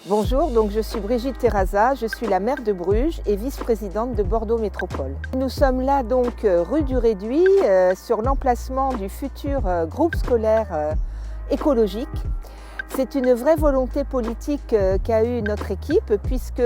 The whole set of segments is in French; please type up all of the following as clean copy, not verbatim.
Bonjour, donc je suis Brigitte Terraza, je suis la maire de Bruges et vice-présidente de Bordeaux Métropole. Nous sommes là donc rue du Réduit, sur l'emplacement du futur groupe scolaire écologique. C'est une vraie volonté politique qu'a eue notre équipe, puisque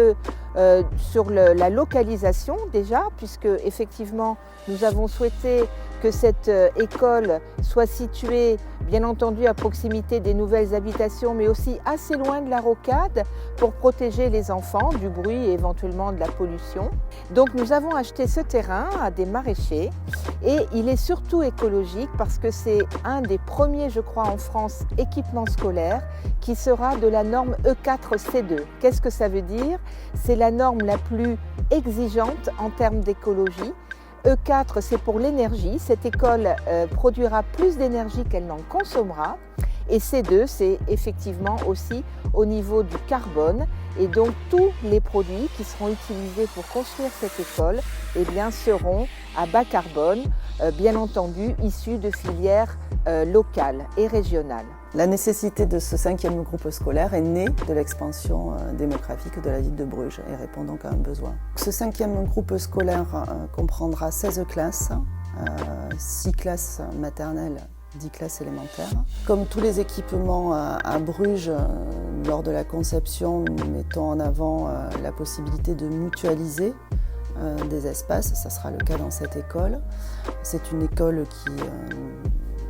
sur la localisation déjà, puisque effectivement nous avons souhaité que cette école soit située bien entendu à proximité des nouvelles habitations, mais aussi assez loin de la rocade pour protéger les enfants du bruit et éventuellement de la pollution. Donc nous avons acheté ce terrain à des maraîchers et il est surtout écologique parce que c'est un des premiers, je crois, en France, équipements scolaires qui sera de la norme E4C2. Qu'est-ce que ça veut dire? C'est la norme la plus exigeante en termes d'écologie. E4, c'est pour l'énergie. Cette école produira plus d'énergie qu'elle n'en consommera. Et C2, c'est effectivement aussi au niveau du carbone. Et donc, tous les produits qui seront utilisés pour construire cette école seront à bas carbone, bien entendu, issus de filières locales et régionales. La nécessité de ce 5e groupe scolaire est née de l'expansion démographique de la ville de Bruges et répond donc à un besoin. Ce 5e groupe scolaire comprendra 16 classes, 6 classes maternelles, 10 classes élémentaires. Comme tous les équipements à Bruges, lors de la conception, nous mettons en avant la possibilité de mutualiser des espaces. Ça sera le cas dans cette école. C'est une école qui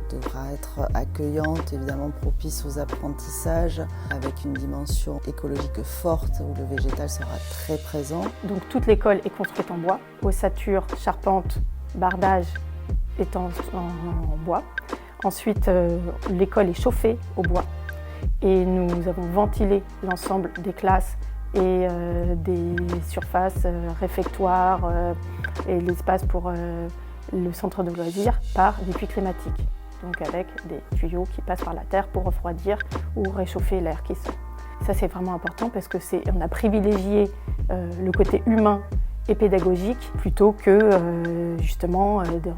devra être accueillante, évidemment propice aux apprentissages, avec une dimension écologique forte où le végétal sera très présent. Donc toute l'école est construite en bois, ossature, charpente, bardage étant en bois. Ensuite, l'école est chauffée au bois et nous avons ventilé l'ensemble des classes et des surfaces réfectoires et l'espace pour le centre de loisirs par des puits climatiques. Donc avec des tuyaux qui passent par la terre pour refroidir ou réchauffer l'air qui sort. Ça c'est vraiment important parce que on a privilégié le côté humain et pédagogique plutôt que justement des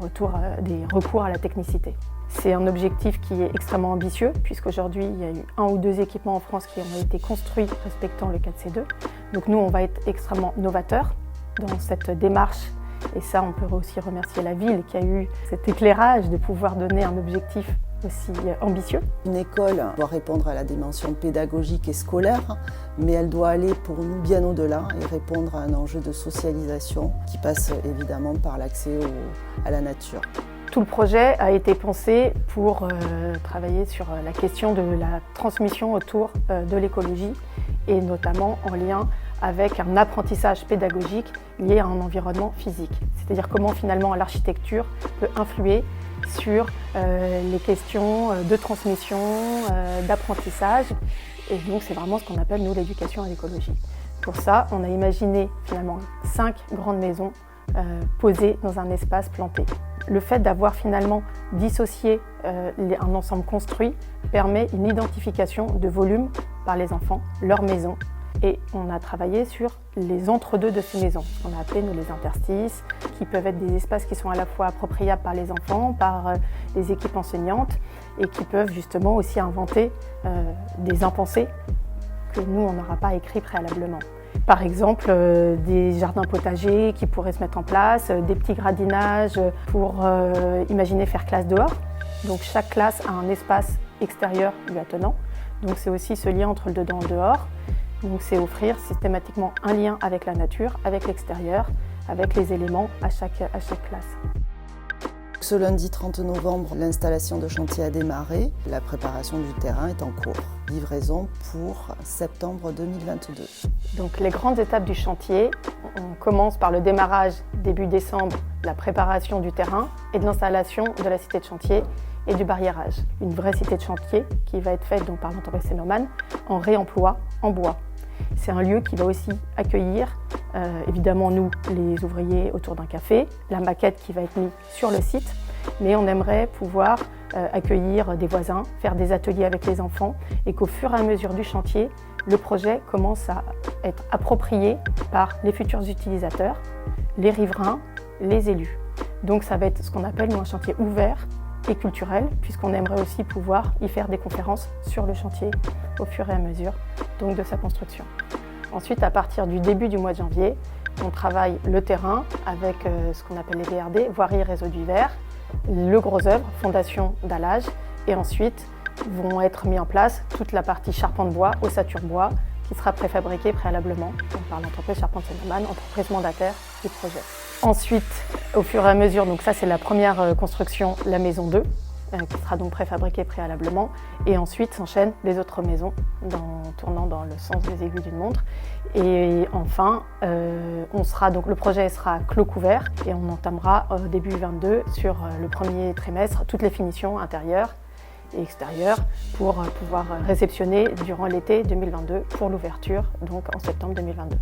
recours à la technicité. C'est un objectif qui est extrêmement ambitieux puisqu'aujourd'hui il y a eu 1 ou 2 équipements en France qui ont été construits respectant le 4C2. Donc nous on va être extrêmement novateurs dans cette démarche. Et ça, on peut aussi remercier la ville qui a eu cet éclairage de pouvoir donner un objectif aussi ambitieux. Une école doit répondre à la dimension pédagogique et scolaire, mais elle doit aller pour nous bien au-delà et répondre à un enjeu de socialisation qui passe évidemment par l'accès à la nature. Tout le projet a été pensé pour travailler sur la question de la transmission autour de l'écologie et notamment en lien avec un apprentissage pédagogique lié à un environnement physique. C'est-à-dire comment finalement l'architecture peut influer sur les questions de transmission, d'apprentissage. Et donc c'est vraiment ce qu'on appelle nous l'éducation à l'écologie. Pour ça, on a imaginé finalement 5 grandes maisons posées dans un espace planté. Le fait d'avoir finalement dissocié un ensemble construit permet une identification de volume par les enfants, leur maison. Et on a travaillé sur les entre-deux de ces maisons, ce qu'on a appelé nous les interstices, qui peuvent être des espaces qui sont à la fois appropriables par les enfants, par les équipes enseignantes, et qui peuvent justement aussi inventer des impensés que nous, on n'aura pas écrits préalablement. Par exemple, des jardins potagers qui pourraient se mettre en place, des petits gradinages pour imaginer faire classe dehors. Donc chaque classe a un espace extérieur lui attenant. Donc c'est aussi ce lien entre le dedans et le dehors. Donc c'est offrir systématiquement un lien avec la nature, avec l'extérieur, avec les éléments à chaque classe. Ce lundi 30 novembre, l'installation de chantier a démarré. La préparation du terrain est en cours. Livraison pour septembre 2022. Donc les grandes étapes du chantier, on commence par le démarrage début décembre, la préparation du terrain et de l'installation de la cité de chantier et du barriérage. Une vraie cité de chantier qui va être faite donc, par l'entreprise Cénomane en réemploi en bois. C'est un lieu qui va aussi accueillir, évidemment nous, les ouvriers autour d'un café, la maquette qui va être mise sur le site, mais on aimerait pouvoir accueillir des voisins, faire des ateliers avec les enfants et qu'au fur et à mesure du chantier, le projet commence à être approprié par les futurs utilisateurs, les riverains, les élus. Donc ça va être ce qu'on appelle nous, un chantier ouvert et culturel, puisqu'on aimerait aussi pouvoir y faire des conférences sur le chantier au fur et à mesure donc, de sa construction. Ensuite, à partir du début du mois de janvier, on travaille le terrain avec ce qu'on appelle les VRD, voirie réseau du verre, le gros œuvre, fondation dallage, et ensuite vont être mis en place toute la partie charpente bois, ossature bois, qui sera préfabriquée préalablement par l'entreprise Charpente Sennemann, entreprise mandataire du projet. Ensuite, au fur et à mesure, donc ça c'est la première construction, la maison 2, qui sera donc préfabriquée préalablement, et ensuite s'enchaînent les autres maisons tournant dans le sens des aiguilles d'une montre. Et enfin, le projet sera clos couvert et on entamera début 2022 sur le premier trimestre toutes les finitions intérieures et extérieures pour pouvoir réceptionner durant l'été 2022 pour l'ouverture, donc en septembre 2022.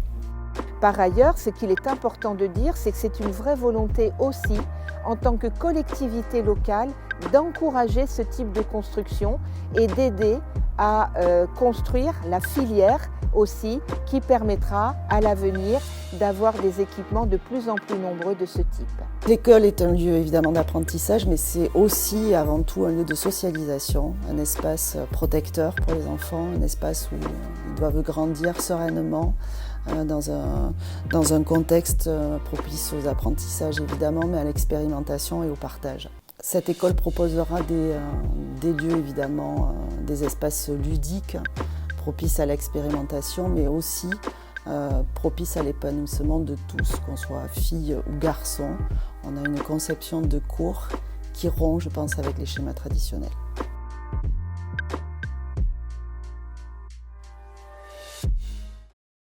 Par ailleurs, ce qu'il est important de dire, c'est que c'est une vraie volonté aussi, en tant que collectivité locale, d'encourager ce type de construction et d'aider à construire la filière aussi, qui permettra à l'avenir d'avoir des équipements de plus en plus nombreux de ce type. L'école est un lieu évidemment d'apprentissage, mais c'est aussi avant tout un lieu de socialisation, un espace protecteur pour les enfants, un espace où ils doivent grandir sereinement, dans un contexte propice aux apprentissages évidemment, mais à l'expérimentation et au partage. Cette école proposera des lieux évidemment, des espaces ludiques, propices à l'expérimentation, mais aussi propices à l'épanouissement de tous, qu'on soit fille ou garçon. On a une conception de cours qui rompt, je pense, avec les schémas traditionnels.